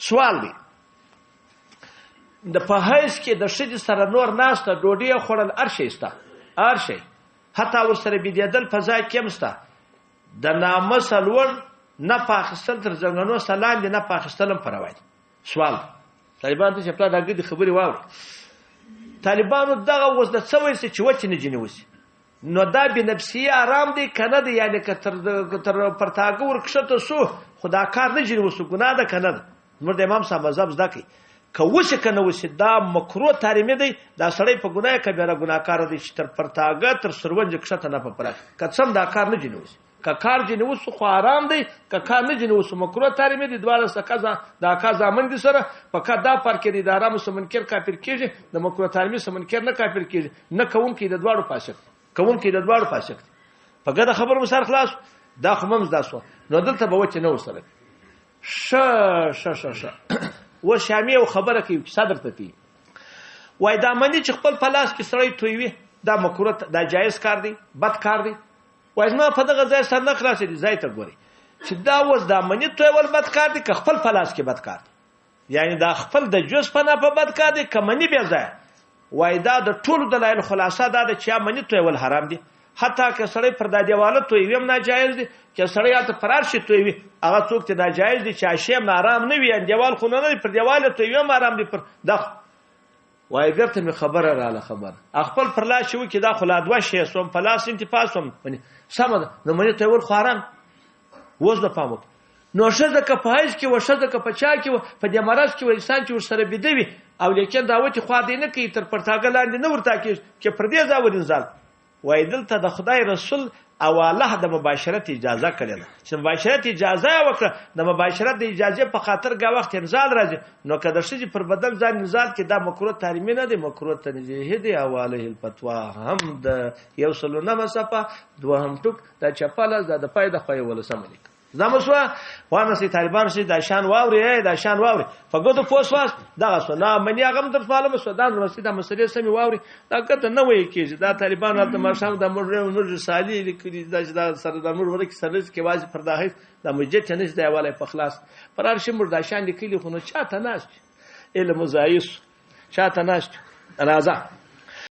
سوال دی د په حیث کې د ښځې سره نور ناسته ډوډۍ خوړل هر شی شته هر شی حتی ورسره بېدېدل په ځای کې هم شته د ناموسه لوړ نفع اخیستل تر زنګنو څخه لاندې نفع اخیستل هم په روا دي. سوال طالبانو ته چې پلار د ګډې خبرې واوري طالبانو دغه اوس د څه وایي چې وچې نجونې وسي نو دا بېنفسي آرام دی که نه دی یعنې که تر پرتاګه ورکښته سو خو دا کار نه جنې وسو ګناه ده که نه ده زموږ د امام صاحب مذهب زده کوي که وسي که نه وسي دا مکروه تحریمي دی دا سړی په ګناه کبیره ګناهکاره دی چې تر پرتاګه تر سرونجه کښته نه په پراخي که څه هم دا کار نه جنې وسي که کار جنې وسو خو آرام دی که کار نه جنې وسو مکروه تحریمي دی دواړه د اکا زامن دي سره په کا دا فرق دی د آرامو څه منکر کافر کېږي د مکروه تحریمي څه منکر نه کافر کېږي نه کوونکی د دواړو فاسق کوونکی د دواړو فاسق دی په ګډه خبر مسار خلاص دا خو ممز دا سو نو دلته به وچې نه وسره ش و شامي او خبره کوي چې صدر ته کوي وای دا منی چې خپل پلاس کې سړی توي دا مکروه دا جایز کار دی بد کار دی وای ما په دغه ځای سره نه خلاصې دي ځای ته ګوري چې دا وز دا منی توي ول بد کار دی که خپل پلاس کې بد کار دی یعنی دا خپل د جز پنه په بد کار دی که منی بیا ځای وای دا د ټولو دلایل خلاصه دا ده چې منی توي ول حرام دی حتی که سړی پر د دیواله توي هم ناجایز دی چې سړی هلته فرار شي توي هغه څوک ته ناجایز دی چې عشی هم آرام نه وي دیوال خو نه پر دیواله توي هم آرام دی پر دا وای ګرته مې خبره رااله خبره خپل پر لاس شو کې دا خو لا دوه شی سوم په لاس انتفاع سوم سمه ده نو منی توي ول خو حرام وز د پامو نو شزه که په حیث کې و شزه که په چا کې و په دې مرض کې و انسان چې ورسره بيدوي او لیکن دا و چې خوا دې نه کوي تر پرتاګه لاندې نه ورتا کې چې پر دې ځاور انزال وای دلته د خدای رسول او الله د مباشرت اجازه کړل چې مباشرت اجازه وکړه د مباشرت د اجازه په خاطر غا وخت انزال راځي نو کله شي پر بدل ځان انزال کې دا مکروه تحریمي نه دی مکروه تنزیه دی او علیه الفتوا هم د یو سلونه مسافه دوهم ټک د چپل د پایده خوي ول سملیک زموسوا وانه سي طالبان سي د شان واوري د شان واوري فګدو پوسواس دغه سنا منی هغه در فالم سودان ورسې د مسلې سمي واوري دا کته نه وای کیږي دا طالبان د مرشم د مر سالي لیکلي د سره د مر ورکه سره کې واځي پرداهي د مجد چنس دی حواله په خلاص فرار شي مرداشان لیکلي خو نو چاته ناش علم زایس چاته ناش راځه